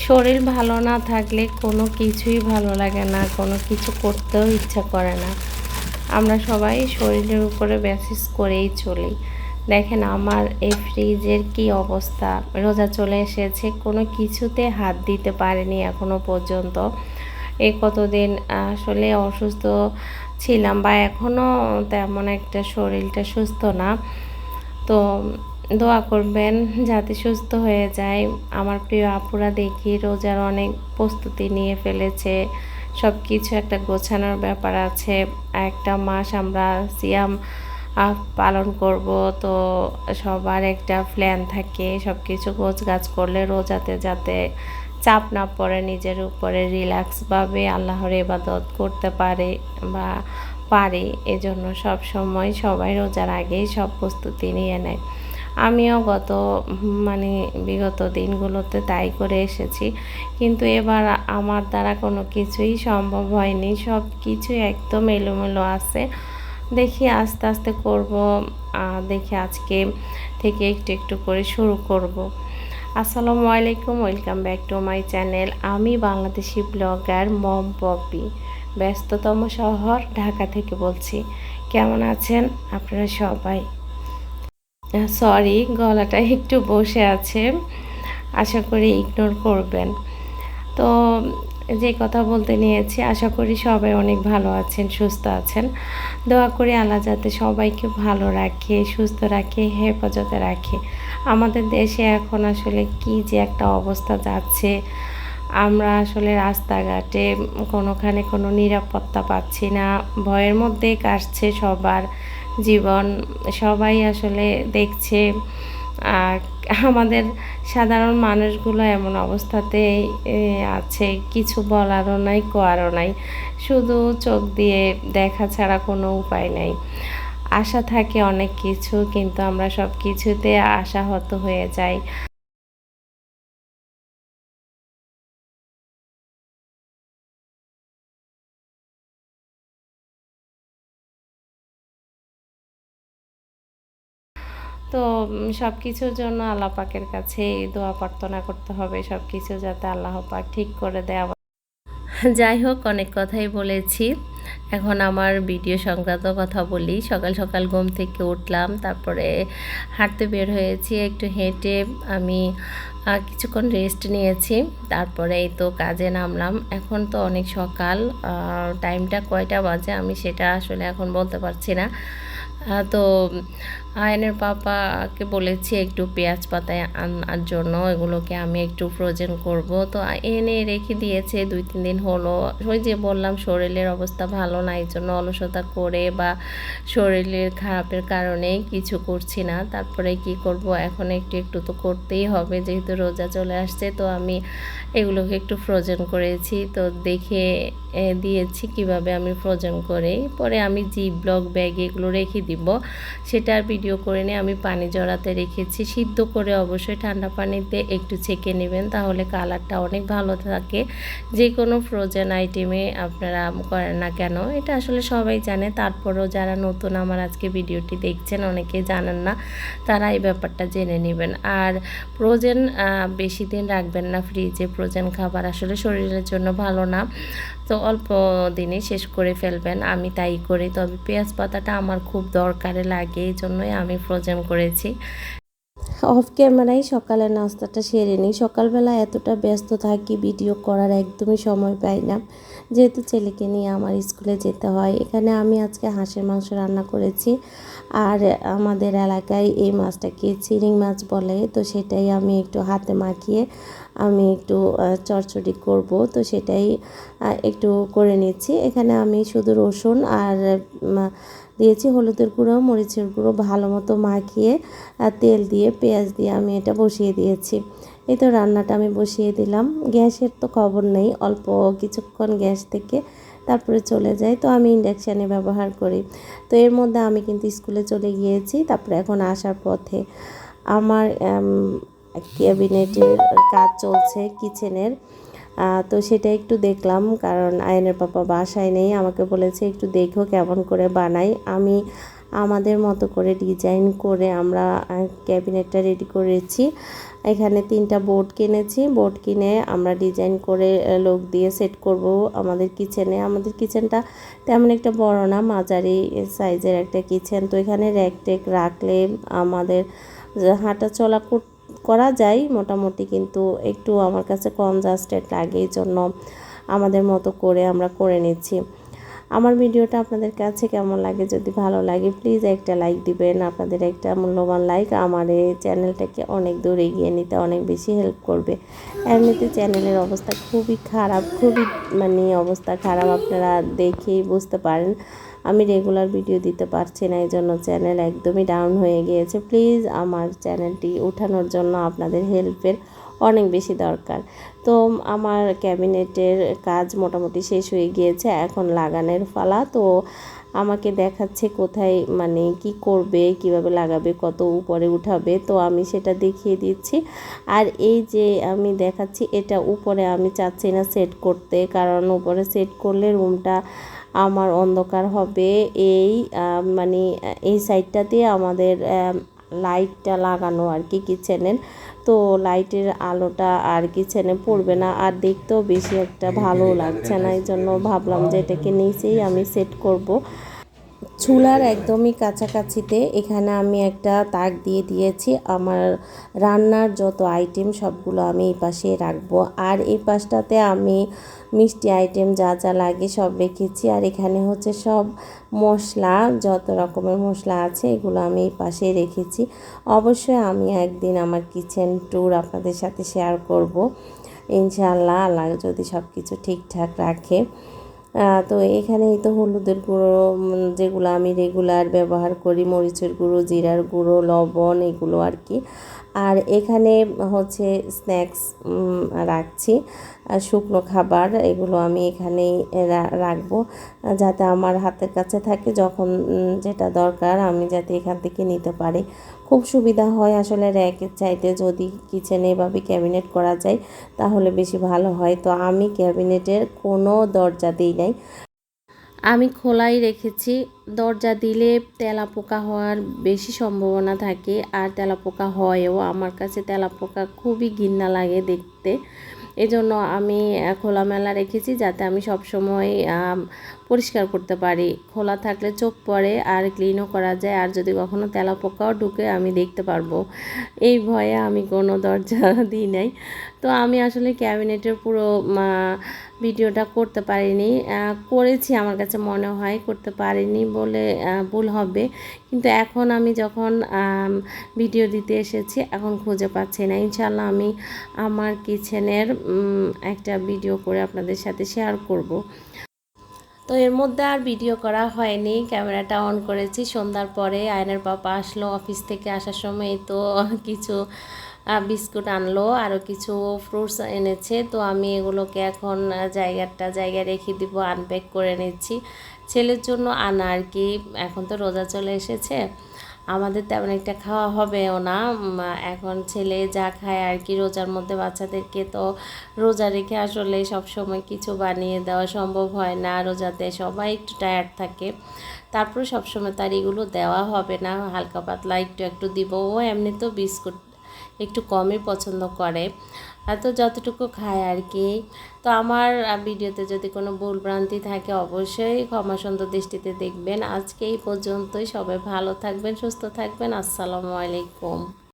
শরীর ভালো না থাকলে কোনো কিছুই ভালো লাগে না, কোনো কিছু করতেও ইচ্ছা করে না। আমরা সবাই শরীরের উপরে বেসিস করেই চলি। দেখেন আমার এই ফ্রিজের কি অবস্থা, রোজা চলে এসেছে, কোনো কিছুতে হাত দিতে পারিনি এখনো পর্যন্ত। এই কতদিন আসলে অসুস্থ ছিলাম, বা এখনও তেমন একটা শরীরটা সুস্থ না। তো দোয়া করবেন যাতে সুস্থ হয়ে যায়। আমার প্রিয় আপুরা দেখি রোজার অনেক প্রস্তুতি নিয়ে ফেলেছে, সব কিছু একটা গোছানোর ব্যাপার আছে। একটা মাস আমরা সিয়াম পালন করব, তো সবার একটা প্ল্যান থাকে, সব কিছু গোছগাছ করলে রোজাতে যাতে চাপ না পড়ে, নিজের উপরে রিল্যাক্সভাবে আল্লাহর ইবাদত করতে পারে বা পারি। এজন্য সব সময় সবাই রোজার আগেই সব প্রস্তুতি নিয়ে নেয়। আমিও বিগত দিনগুলোতে তাই করে এসেছি, কিন্তু এবার আমার দ্বারা কোনো কিছুই সম্ভব হয়নি, সব কিছু একদম এলোমেলো আছে। দেখি আস্তে আস্তে করব, দেখি আজকে থেকে একটু একটু করে শুরু করব। আসসালামু আলাইকুম, welcome back to my channel. আমি বাংলাদেশি ব্লগার মম পপি, ব্যস্ততম শহর ঢাকা থেকে বলছি। কেমন আছেন আপনারা সবাই? সরি, গলাটা একটু বসে আছে, আশা করি ইগনোর করবেন। তো যে কথা বলতে নিয়েছি, আশা করি সবাই অনেক ভালো আছেন, সুস্থ আছেন। দোয়া করি আল্লাহ যাতে সবাইকে ভালো রাখে, সুস্থ রাখে, হেফাজতে রাখে। আমাদের দেশে এখন আসলে কি যে একটা অবস্থা যাচ্ছে, আমরা আসলে রাস্তাঘাটে কোনোখানে কোনো নিরাপত্তা পাচ্ছি না, ভয়ের মধ্যেই কাটছে সবার জীবন। সবাই আসলে দেখছে আমাদের সাধারণ মানুষগুলো এমন অবস্থাতেই আছে, কিছু বলারও নাই, কোয়ারও নাই, শুধু চোখ দিয়ে দেখা ছাড়া কোনো উপায় নাই। আশা থাকে অনেক কিছু, কিন্তু আমরা সব কিছুতে আশাহত হয়ে যাই। তো সব কিছুর জন্য আল্লাহ পাকের কাছে দোয়া প্রার্থনা করতে হবে, সব কিছু যাতে আল্লাহ পাক ঠিক করে দেয়। যাই হোক, অনেক কথাই বলেছি, এখন আমার ভিডিও সংক্রান্ত কথা বলি। সকাল সকাল ঘুম থেকে উঠলাম, তারপরে হাঁটতে বের হয়েছি, একটু হেঁটে আমি কিছুক্ষণ রেস্ট নিয়েছি, তারপরে এই তো কাজে নামলাম। এখন তো অনেক সকাল, টাইমটা কয়টা বাজে আমি সেটা আসলে এখন বলতে পারছি না। তো আয়নের পাপাকে বলেছি একটু পেঁয়াজ পাতায় আনার জন্য, এগুলোকে আমি একটু ফ্রোজেন করব। তো এনে রেখে দিয়েছে 2-3 দিন হলো। ওই যে বললাম শরীরের অবস্থা ভালো না, এই জন্য অলসতা করে বা শরীরের খারাপের কারণে কিছু করছি না। তারপরে কি করব, এখন একটু একটু তো করতেই হবে, যেহেতু রোজা চলে আসছে। তো আমি এগুলোকে একটু ফ্রোজেন করেছি, তো দেখে দিয়েছি কিভাবে আমি ফ্রোজেন করে পরে আমি জিপলক ব্যাগে এগুলো রেখে দিব, সেটার ভিডিও করে নিয়ে আমি পানি জড়াতে রেখেছি। সিদ্ধ করে অবশ্যই ঠান্ডা পানিতে একটু ছেঁকে নেবেন, তাহলে কালারটা অনেক ভালো থাকে। যে কোনো ফ্রোজেন আইটেমে আপনারা করেন না কেন, এটা আসলে সবাই জানে, তারপরেও যারা নতুন আমার আজকে ভিডিওটি দেখছেন অনেকে জানেন না, তারা এই ব্যাপারটা জেনে নেবেন। আর ফ্রোজেন বেশি দিন রাখবেন না ফ্রিজে, ফ্রোজেন খাবার আসলে শরীরের জন্য ভালো না, তো অল্প দিনে শেষ করে ফেলবেন, আমি তাই করি। তবে পেঁয়াজ পাতাটা আমার খুব দরকারে লাগে, এই জন্যই আমি ফ্রোজেন করেছি। অফ ক্যামেরায় সকালের নাস্তাটা সেরে নিই। সকালবেলা এতটা ব্যস্ত থাকি, ভিডিও করার একদমই সময় পাই না, যেহেতু ছেলেকে নিয়ে আমার স্কুলে যেতে হয়। এখানে আমি আজকে হাঁসের মাংস রান্না করেছি, আর আমাদের এলাকায় এই মাছটাকে চিংড়ি মাছ বলে, তো সেটাই আমি একটু হাতে মাখিয়ে আমি একটু চচ্চড়ি করব, তো সেটাই একটু করে নিচ্ছি। এখানে আমি শুধু রসুন আর দিয়েছি হলুদের গুঁড়ো, মরিচের গুঁড়ো, ভালো মতো মাখিয়ে তেল দিয়ে পেঁয়াজ দিয়ে আমি এটা বসিয়ে দিয়েছি। এই তো রান্নাটা আমি বসিয়ে দিলাম। গ্যাসের তো খবর নেই, অল্প কিছুক্ষণ গ্যাস থেকে তারপরে চলে যায়, তো আমি ইন্ডাকশানে ব্যবহার করি। তো এর মধ্যে আমি কিন্তু স্কুলে চলে গিয়েছি, তারপরে এখন আসার পথে আমার ক্যাবিনেটের কাজ চলছে কিচেনের, তো সেটা একটু দেখলাম, কারণ আয়নের পাপা বাসায় নেই, আমাকে বলেছে একটু দেখো কেমন করে বানাই। আমি আমাদের মতো করে ডিজাইন করে আমরা ক্যাবিনেটটা রেডি করেছি। এখানে 3টা বোর্ড কিনেছি। বোর্ড কিনে আমরা ডিজাইন করে লোক দিয়ে সেট করব আমাদের কিচেনে। আমাদের কিচেনটা তেমন একটা বড় না, মাঝারি সাইজের একটা কিচেন। তো এখানে র্যাক টেক রাখলে আমাদের হাঁটা চলা করা যায় মোটামুটি, কিন্তু একটু আমার কাছে কনজাস্টেড লাগে, এই জন্য আমাদের মতো করে আমরা করে নিচ্ছি। আমার ভিডিওটা আপনাদের কাছে কেমন লাগে, যদি ভালো লাগে প্লিজ একটা লাইক দিবেন। আপনাদের একটা মূল্যবান লাইক আমার এই চ্যানেলটাকে অনেক দূর এগিয়ে নিতে অনেক বেশি হেল্প করবে। এমনিতে চ্যানেলের অবস্থা খুবই খারাপ, খুবই অবস্থা খারাপ, আপনারা দেখেই বুঝতে পারেন। আমি রেগুলার ভিডিও দিতে পারছি না, এই জন্য চ্যানেল একদমই ডাউন হয়ে গিয়েছে। প্লিজ আমার চ্যানেলটি ওঠানোর জন্য আপনাদের হেল্পের অনেক বেশি দরকার। তো আমার ক্যাবিনেটের কাজ মোটামুটি শেষ হয়ে গিয়েছে, এখন লাগানোর পালা। তো আমাকে দেখাচ্ছে কোথায় কি করবে, কিভাবে লাগাবে, কত উপরে উঠাবে, তো আমি সেটা দেখিয়ে দিচ্ছি। আর এই যে আমি দেখাচ্ছি, এটা উপরে আমি চাচ্ছি না সেট করতে, কারণ উপরে সেট করলে রুমটা আমার অন্ধকার হবে। এই সাইডটাতে আমাদের লাইটটা লাগানো আর কি কিচেনের, তো লাইটের আলোটা আর কিচেনে পড়বে না, আর দেখতেও বেশি একটা ভালো লাগছে না। এই জন্য ভাবলাম যে এটাকে নিচেই আমি সেট করব। চুলার একদমই কাছাকাছিতে এখানে আমি একটা তাক দিয়ে দিয়েছি। আমার রান্নার যত আইটেম সবগুলো আমি এই পাশে রাখবো, আর এই পাশটাতে আমি মিষ্টি আইটেম যা যা লাগে সব রেখেছি। আর এখানে হচ্ছে সব মশলা, যত রকমের মশলা আছে এগুলো আমি এই পাশে রেখেছি। অবশ্যই আমি একদিন আমার কিচেন ট্যুর আপনাদের সাথে শেয়ার করব ইনশাআল্লাহ, আল্লাহ যদি সব কিছু ঠিকঠাক রাখে। তো এখানেই তো হলুদের গুঁড়ো, যেগুলো আমি রেগুলার ব্যবহার করি, মরিচের গুঁড়ো, জিরার গুঁড়ো, লবণ, এগুলো আর কি। আর এখানে হচ্ছে স্ন্যাক্স রাখছি, শুকনো খাবার, এগুলো আমি এখানেই রাখবো, যাতে আমার হাতের কাছে থাকে, যখন যেটা দরকার আমি যাতে এখান থেকে নিতে পারি। খুব সুবিধা হয় আসলে র্যাকের চাইতে, যদি কিচেনে এভাবে ক্যাবিনেট করা যায় তাহলে বেশি ভালো হয়। তো আমি ক্যাবিনেটের কোনো দরজা দিই নাই, আমি খোলাই রেখেছি। দরজা দিলে তেলাপোকা হওয়ার বেশি সম্ভাবনা থাকে, আর তেলাপোকা হয়ও। আমার কাছে তেলাপোকা খুবই ঘৃণা লাগে দেখতে, এজন্য আমি খোলামেলা রেখেছি, যাতে আমি সবসময় পরিষ্কার করতে পারি। খোলা থাকলে চোখ পড়ে আর ক্লিনও করা যায়, আর যদি কখনো তেলাপোকাও ঢুকে আমি দেখতে পারবো, এই ভয়ে আমি কোনো দরজা দিই নাই। তো আমি আসলে ক্যাবিনেটের পুরো ভিডিওটা করতে পারিনি, করেছি আমার কাছে মনে হয়, করতে পারিনি বলে ভুল হবে। কিন্তু এখন আমি যখন ভিডিও দিতে এসেছি, এখন খুঁজে পাচ্ছি না। ইনশাআল্লাহ আমি আমার কিচেনের একটা ভিডিও করে আপনাদের সাথে শেয়ার করব। তো এর মধ্যে আর ভিডিও করা হয়নি, ক্যামেরাটা অন করেছি সন্ধ্যার পরে। আয়নের পাপা আসলো অফিস থেকে, আসার সময় তো কিছু বিস্কুট আনলো, আরও কিছু ফ্রুটস এনেছে। তো আমি এগুলোকে এখন জায়গায় রেখে দিব, আনপ্যাক করে নিচ্ছি। ছেলের জন্য আনা আর কি, এখন তো রোজা চলে এসেছে, আমাদের তেমন একটা খাওয়া হবেও না। এখন ছেলে যা খায় আর কি, রোজার মধ্যে বাচ্চাদেরকে তো রোজা রেখে আসলে সব সময় কিছু বানিয়ে দেওয়া সম্ভব হয় না, রোজাতে সবাই একটু টায়ার্ড থাকে। তারপরে সবসময় তার এগুলো দেওয়া হবে না, হালকা পাতলা একটু দিব। ও এমনিতেও বিস্কুট একটু কমই পছন্দ করে, তো যতটুকু খায় আর কি। তো আমার ভিডিওতে যদি কোনো ভুলভ্রান্তি থাকে অবশ্যই ক্ষমা সুন্দর দৃষ্টিতে দেখবেন। আজকে এই পর্যন্তই, সবাই ভালো থাকবেন, সুস্থ থাকবেন। আসসালামু আলাইকুম।